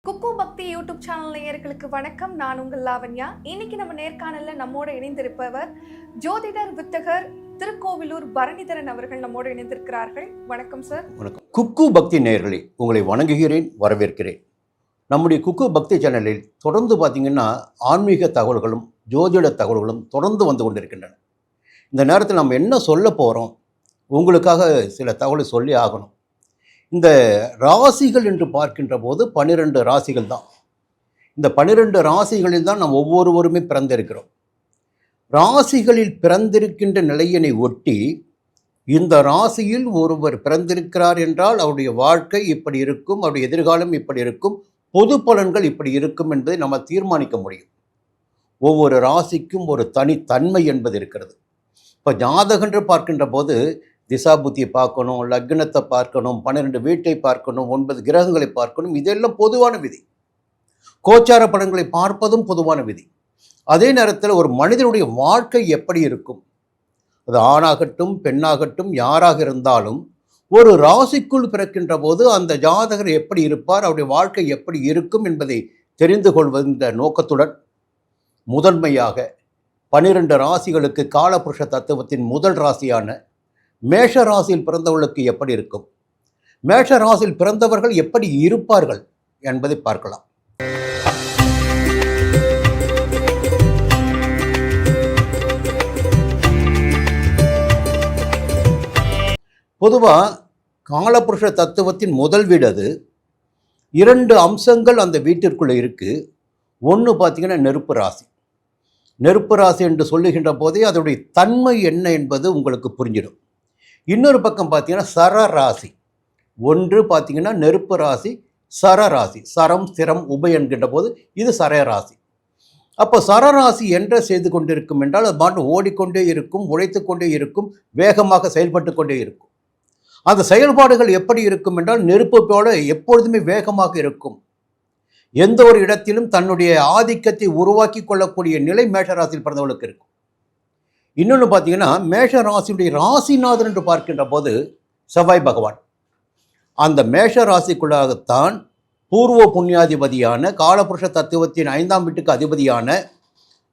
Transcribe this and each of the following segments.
குக்கு பக்தி YouTube channel நேயர்களுக்கு வணக்கம். நான் உங்கள் லாவண்யா. இன்னைக்கு நம்ம நேர்காணல்ல நம்மோட இணைந்திருப்பவர் ஜோதிடர் வித்தகர் திருக்கோவிலூர் பரணிதரன் அவர்கள் நம்மோடு இணைந்திருக்கிறார்கள். வணக்கம் சார். வணக்கம். குக்கு பக்தி நேயர்களே, உங்களை வணங்குகிறேன், வரவேற்கிறேன். நம்முடைய குக்கு பக்தி சேனலில் தொடர்ந்து பார்த்தீங்கன்னா ஆன்மீக தகவல்களும் ஜோதிட தகவல்களும் தொடர்ந்து வந்து கொண்டிருக்கின்றன. இந்த நேரத்தில் நம்ம என்ன சொல்ல போகிறோம், உங்களுக்காக சில தகவலை சொல்லி ஆகணும். இந்த ராசிகள் என்று பார்க்கின்ற போது 12 ராசிகள் தான். இந்த 12 ராசிகளில் தான் நாம் ஒவ்வொருவருமே பிறந்திருக்கிறோம். ராசிகளில் பிறந்திருக்கின்ற நிலையினை ஒட்டி இந்த ராசியில் ஒருவர் பிறந்திருக்கிறார் என்றால் அவருடைய வாழ்க்கை இப்படி இருக்கும், அவருடைய எதிர்காலம் இப்படி இருக்கும், பொது பலன்கள் இப்படி இருக்கும் என்பதை நம்ம தீர்மானிக்க முடியும். ஒவ்வொரு ராசிக்கும் ஒரு தனித்தன்மை என்பது இருக்கிறது. இப்போ ஜாதகம் என்று பார்க்கின்ற போது திசா புத்தியை பார்க்கணும், லக்னத்தை பார்க்கணும், 12 வீட்டை பார்க்கணும், 9 கிரகங்களை பார்க்கணும். இதெல்லாம் பொதுவான விதி. கோச்சார படங்களை பார்ப்பதும் பொதுவான விதி. அதே நேரத்தில் ஒரு மனிதனுடைய வாழ்க்கை எப்படி இருக்கும், அது ஆணாகட்டும் பெண்ணாகட்டும் யாராக இருந்தாலும் ஒரு ராசிக்குள் பிறக்கின்ற போது அந்த ஜாதகர் எப்படி இருப்பார், அவருடைய வாழ்க்கை எப்படி இருக்கும் என்பதை தெரிந்து கொள்வத நோக்கத்துடன் முதன்மையாக 12 ராசிகளுக்கு காலபுருஷ தத்துவத்தின் முதல் ராசியான மேஷ ராசியில் பிறந்தவர்களுக்கு எப்படி இருக்கும், மேஷ ராசியில் பிறந்தவர்கள் எப்படி இருப்பார்கள் என்பதை பார்க்கலாம். பொதுவாக காலபுருஷ தத்துவத்தின் முதல் வீடு அது. 2 அம்சங்கள் அந்த வீட்டிற்குள்ளே இருக்குது. ஒன்று பார்த்திங்கன்னா நெருப்பு ராசி. நெருப்பு ராசி என்று சொல்லுகின்ற போதே அதனுடைய தன்மை என்ன என்பது உங்களுக்கு புரிஞ்சிடும். இன்னொரு பக்கம் பார்த்தீங்கன்னா சரராசி. ஒன்று பார்த்தீங்கன்னா நெருப்பு ராசி, சரராசி. சரம் ஸ்திரம் உபை என்கின்ற போது இது சரராசி. அப்போ சரராசி என்ன செய்து கொண்டிருக்கும் என்றால் அது பாட்டு ஓடிக்கொண்டே இருக்கும், உழைத்து கொண்டே இருக்கும், வேகமாக செயல்பட்டு கொண்டே இருக்கும். அந்த செயல்பாடுகள் எப்படி இருக்கும் என்றால் நெருப்பு போல எப்பொழுதுமே வேகமாக இருக்கும். எந்த ஒரு இடத்திலும் தன்னுடைய ஆதிக்கத்தை உருவாக்கி கொள்ளக்கூடிய நிலை மேஷராசியில் பிறந்தவர்களுக்கு இருக்கும். இன்னொன்று பார்த்தீங்கன்னா மேஷ ராசியுடைய ராசிநாதன் என்று பார்க்கின்ற போது செவ்வாய் பகவான். அந்த மேஷ ராசிக்குள்ளாகத்தான் பூர்வ புண்ணியாதிபதியான காலபுருஷ தத்துவத்தின் 5ஆம் வீட்டுக்கு அதிபதியான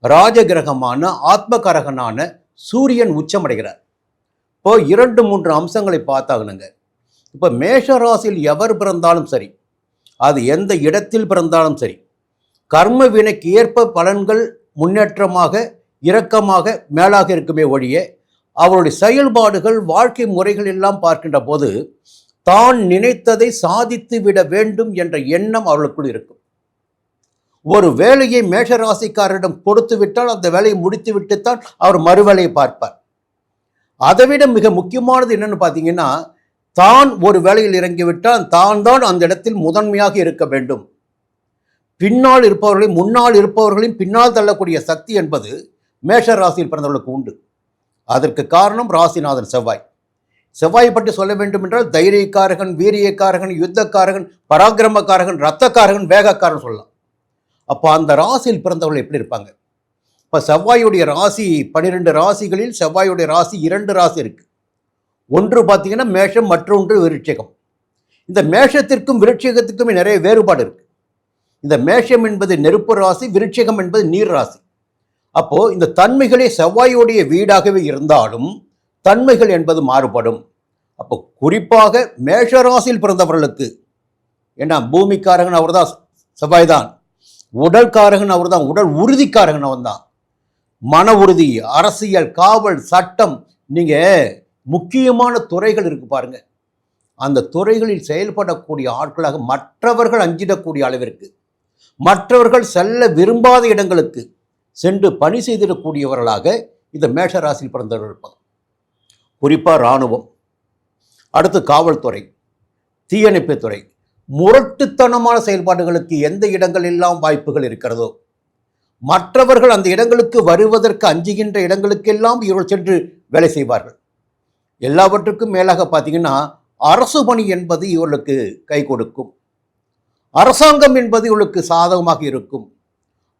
ராஜகிரகமான ஆத்மகரகனான சூரியன் உச்சமடைகிறார். இப்போ 2-3 அம்சங்களை பார்த்தாகணுங்க. இப்போ மேஷ ராசியில் எவர் பிறந்தாலும் சரி, அது எந்த இடத்தில் பிறந்தாலும் சரி, கர்ம வினைக்கு ஏற்ப பலன்கள் முன்னேற்றமாக இரக்கமாக மேலாக இருக்குமே ஒழிய அவருடைய செயல்பாடுகள் வாழ்க்கை முறைகள் எல்லாம் பார்க்கின்ற போது தான் நினைத்ததை சாதித்து விட வேண்டும் என்ற எண்ணம் அவர்களுக்குள் இருக்கும். ஒரு வேலையை மேஷராசிக்காரரிடம் கொடுத்து விட்டால் அந்த வேலையை முடித்து விட்டுத்தான் அவர் மறுவேலையை பார்ப்பார். அதைவிட மிக முக்கியமானது என்னன்னு பார்த்தீங்கன்னா, தான் ஒரு வேலையில் இறங்கிவிட்டால் தான் அந்த இடத்தில் முதன்மையாக இருக்க வேண்டும். பின்னால் இருப்பவர்களையும் முன்னால் இருப்பவர்களையும் பின்னால் தள்ளக்கூடிய சக்தி என்பது மேஷ ராசியில் பிறந்தவர்களுக்கு உண்டு. அதற்கு காரணம் ராசிநாதன் செவ்வாய். செவ்வாயை பற்றி சொல்ல வேண்டும் என்றால் தைரியக்காரகன், வீரியக்காரகன், யுத்தக்காரகன், பராக்கிரமக்காரகன், இரத்தக்காரகன், வேகக்காரன் சொல்லலாம். அப்போ அந்த ராசியில் பிறந்தவர்கள் எப்படி இருப்பாங்க? இப்போ செவ்வாயுடைய ராசி 12 ராசிகளில் செவ்வாயுடைய ராசி 2 ராசி இருக்குது. ஒன்று பார்த்தீங்கன்னா மேஷம், மற்றொன்று விருட்சிகம். இந்த மேஷத்திற்கும் விருட்சிகத்துக்குமே நிறைய வேறுபாடு இருக்குது. இந்த மேஷம் என்பது நெருப்பு ராசி, விருட்சிகம் என்பது நீர் ராசி. அப்போது இந்த தன்மைகளே செவ்வாயுடைய வீடாகவே இருந்தாலும் தன்மைகள் என்பது மாறுபடும். அப்போ குறிப்பாக மேஷராசியில் பிறந்தவர்களுக்கு, ஏன்னா பூமிக்காரகன் அவர் தான் செவ்வாய் தான், உடல்காரகன் அவர் தான், உடல் உறுதிக்காரகன் அவன் தான். மன உறுதி, அரசியல், காவல், சட்டம், நீங்கள் முக்கியமான துறைகள் இருக்கு பாருங்க, அந்த துறைகளில் செயல்படக்கூடிய ஆட்களாக மற்றவர்கள் அஞ்சிடக்கூடிய அளவிற்கு, மற்றவர்கள் செல்ல விரும்பாத இடங்களுக்கு சென்று பணி செய்திடக்கூடியவர்களாக இந்த மேஷராசியில் பிறந்தவர்கள் இருப்பாங்க. குறிப்பாக இராணுவம், அடுத்து காவல்துறை, தீயணைப்புத்துறை, முரட்டுத்தனமான செயல்பாடுகளுக்கு எந்த இடங்களெல்லாம் வாய்ப்புகள் இருக்கிறதோ, மற்றவர்கள் அந்த இடங்களுக்கு வருவதற்கு அஞ்சுகின்ற இடங்களுக்கெல்லாம் இவர்கள் சென்று வேலை செய்வார்கள். எல்லாவற்றுக்கும் மேலாக பார்த்தீங்கன்னா அரசு பணி என்பது இவர்களுக்கு கை கொடுக்கும். அரசாங்கம் என்பது இவர்களுக்கு சாதகமாக இருக்கும்.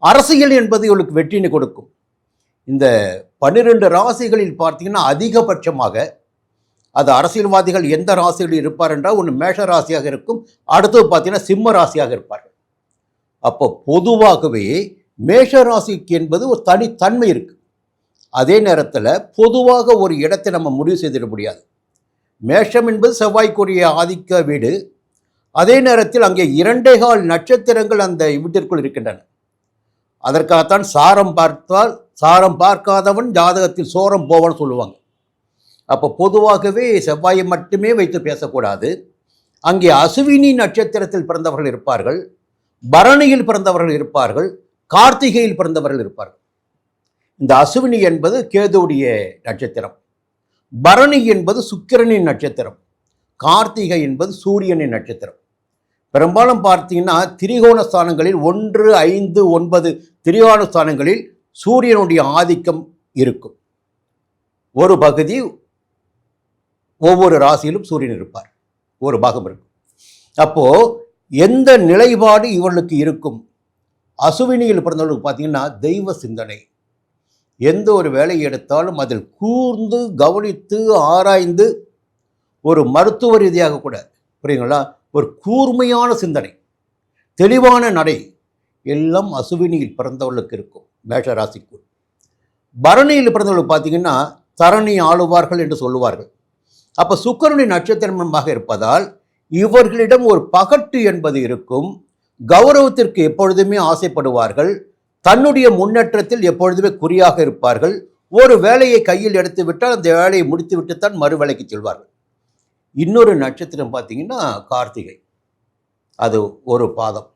அரசியல் என்பது இவளுக்கு வெற்றினை கொடுக்கும். இந்த 12 ராசிகளில் பார்த்தீங்கன்னா அதிகபட்சமாக அது அரசியல்வாதிகள் எந்த ராசியில் இருப்பார் என்றால் ஒன்று மேஷ ராசியாக இருக்கும், அடுத்தது பார்த்தீங்கன்னா சிம்ம ராசியாக இருப்பார்கள். அப்போ பொதுவாகவே மேஷ ராசிக்கு என்பது ஒரு தனித்தன்மை இருக்குது. அதே நேரத்தில் பொதுவாக ஒரு இடத்தை நம்ம முடிவு செய்திட முடியாது. மேஷம் என்பது செவ்வாய்க்குரிய ஆதிக்க வீடு. அதே நேரத்தில் அங்கே 2.25 நட்சத்திரங்கள் அந்த வீட்டிற்குள் இருக்கின்றன. அதற்காகத்தான் சாரம் பார்த்தால் சாரம் பார்க்காதவன் ஜாதகத்தில் சோரம் போவான்னு சொல்லுவாங்க. அப்போ பொதுவாகவே செவ்வாயை மட்டுமே வைத்து பேசக்கூடாது. அங்கே அசுவினி நட்சத்திரத்தில் பிறந்தவர்கள் இருப்பார்கள், பரணியில் பிறந்தவர்கள் இருப்பார்கள், கார்த்திகையில் பிறந்தவர்கள் இருப்பார்கள். இந்த அசுவினி என்பது கேதுவுடைய நட்சத்திரம், பரணி என்பது சுக்கிரனின் நட்சத்திரம், கார்த்திகை என்பது சூரியனின் நட்சத்திரம். பெரும்பாலும் பார்த்தீங்கன்னா திரிகோண ஸ்தானங்களில் 1, 5, 9 திரிகோண ஸ்தானங்களில் சூரியனுடைய ஆதிக்கம் இருக்கும். ஒரு பகுதி ஒவ்வொரு ராசியிலும் சூரியன் இருப்பார், ஒரு பாகம் இருக்கும். அப்போ எந்த நிலைப்பாடு இவர்களுக்கு இருக்கும்? அசுவினியில் பிறந்தவர்களுக்கு பார்த்தீங்கன்னா தெய்வ சிந்தனை. எந்த ஒரு வேலையை எடுத்தாலும் அதில் கூர்ந்து கவனித்து ஆராய்ந்து, ஒரு மருத்துவ ரீதியாக கூட புரியுங்களா, ஒரு கூர்மையான சிந்தனை, தெளிவான நடை எல்லாம் அசுவினியில் பிறந்தவர்களுக்கு இருக்கும். மேஷராசிக்கு. பரணியில் பிறந்தவர்களுக்கு பார்த்தீங்கன்னா தரணி ஆளுவார்கள் என்று சொல்லுவார்கள். அப்போ சுக்கிரனுடைய நட்சத்திரமாக இருப்பதால் இவர்களிடம் ஒரு பகட்டு என்பது இருக்கும். கௌரவத்திற்கு எப்பொழுதுமே ஆசைப்படுவார்கள். தன்னுடைய முன்னேற்றத்தில் எப்பொழுதுமே குறியாக இருப்பார்கள். ஒரு வேலையை கையில் எடுத்து விட்டால் அந்த வேலையை முடித்து விட்டுத்தான் மறு வேலைக்கு செல்வார்கள். இன்னொரு நட்சத்திரம் பார்த்தீங்கன்னா கார்த்திகை, அது ஒரு பாதம்.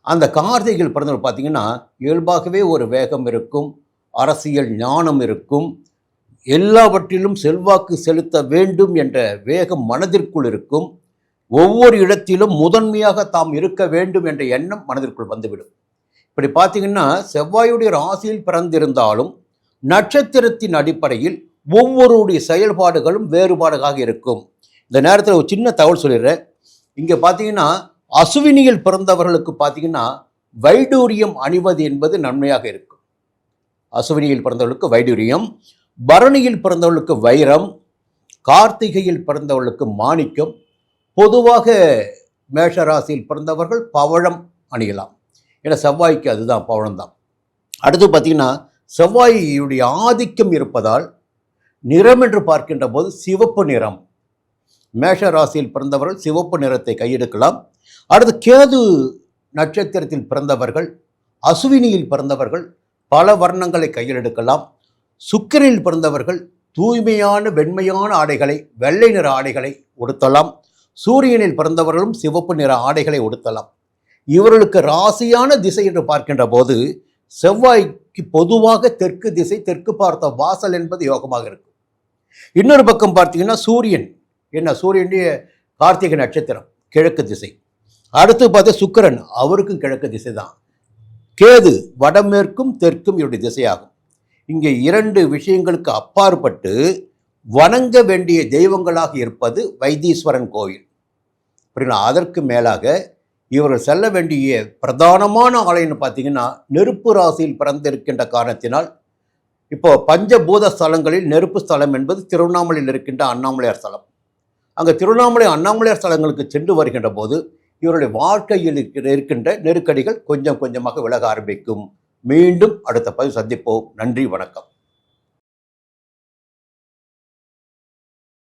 அந்த கார்த்திகையில் பிறந்தவர்கள் பார்த்தீங்கன்னா இயல்பாகவே ஒரு வேகம் இருக்கும், அரசியல் ஞானம் இருக்கும், எல்லாவற்றிலும் செல்வாக்கு செலுத்த வேண்டும் என்ற வேகம் மனதிற்குள் இருக்கும். ஒவ்வொரு இடத்திலும் முதன்மையாக தாம் இருக்க வேண்டும் என்ற எண்ணம் மனதிற்குள் வந்துவிடும். இப்படி பார்த்தீங்கன்னா செவ்வாயுடைய ராசியில் பிறந்திருந்தாலும் நட்சத்திரத்தின் அடிப்படையில் ஒவ்வொருடைய செயல்பாடுகளும் வேறுபாடாக இருக்கும். இந்த நேரத்தில் ஒரு சின்ன தகவல் சொல்லிடுறேன். இங்கே பார்த்தீங்கன்னா அசுவினியில் பிறந்தவர்களுக்கு பார்த்தீங்கன்னா வைடூரியம் அணிவது என்பது நன்மையாக இருக்கும். அசுவினியில் பிறந்தவர்களுக்கு வைடூரியம், பரணியில் பிறந்தவர்களுக்கு வைரம், கார்த்திகையில் பிறந்தவர்களுக்கு மாணிக்கம். பொதுவாக மேஷராசியில் பிறந்தவர்கள் பவழம் அணியலாம். ஏன்னா செவ்வாய்க்கு அதுதான், பவழம் தான். அடுத்து பார்த்தீங்கன்னா செவ்வாயுடைய ஆதிக்கம் இருப்பதால் நிறம் என்று பார்க்கின்ற போது சிவப்பு நிறம். மேஷ ராசியில் பிறந்தவர்கள் சிவப்பு நிறத்தை கையெடுக்கலாம். அடுத்து கேது நட்சத்திரத்தில் பிறந்தவர்கள், அசுவினியில் பிறந்தவர்கள் பல வர்ணங்களை கையில் எடுக்கலாம். சுக்கிரனில் பிறந்தவர்கள் தூய்மையான வெண்மையான ஆடைகளை, வெள்ளை நிற ஆடைகளை உடுத்தலாம். சூரியனில் பிறந்தவர்களும் சிவப்பு நிற ஆடைகளை உடுத்தலாம். இவர்களுக்கு ராசியான திசை என்று பார்க்கின்ற போது செவ்வாய்க்கு பொதுவாக தெற்கு திசை, தெற்கு பார்த்த வாசல் என்பது யோகமாக இருக்கும். இன்னொரு பக்கம் பார்த்தீங்கன்னா சூரியன் சூரியனுடைய கார்த்திகை நட்சத்திரம் கிழக்கு திசை. அடுத்து பார்த்தா சுக்கிரன், அவருக்கும் கிழக்கு திசை தான். கேது வடமேற்கும் தெற்கும் இவருடைய திசையாகும். இங்கே 2 விஷயங்களுக்கு அப்பாற்பட்டு வணங்க வேண்டிய தெய்வங்களாக இருப்பது வைத்தீஸ்வரன் கோவில். அப்படின்னா அதற்கு மேலாக இவர்கள் செல்ல வேண்டிய பிரதானமான ஆலயம்னு பார்த்தீங்கன்னா நெருப்பு ராசியில் பிறந்திருக்கின்ற காரணத்தினால், இப்போ பஞ்சபூத ஸ்தலங்களில் நெருப்பு ஸ்தலம் என்பது திருவண்ணாமலையில் இருக்கின்ற அண்ணாமலையார் ஸ்தலம். அங்கே திருவண்ணாமலை அண்ணாமலையார் ஸ்தலங்களுக்கு சென்று வருகின்ற போது இவருடைய வாழ்க்கையில் இருக்கின்ற நெருக்கடிகள் கொஞ்சம் கொஞ்சமாக விலக ஆரம்பிக்கும். மீண்டும் அடுத்த பதிவு சந்திப்போம். நன்றி, வணக்கம்.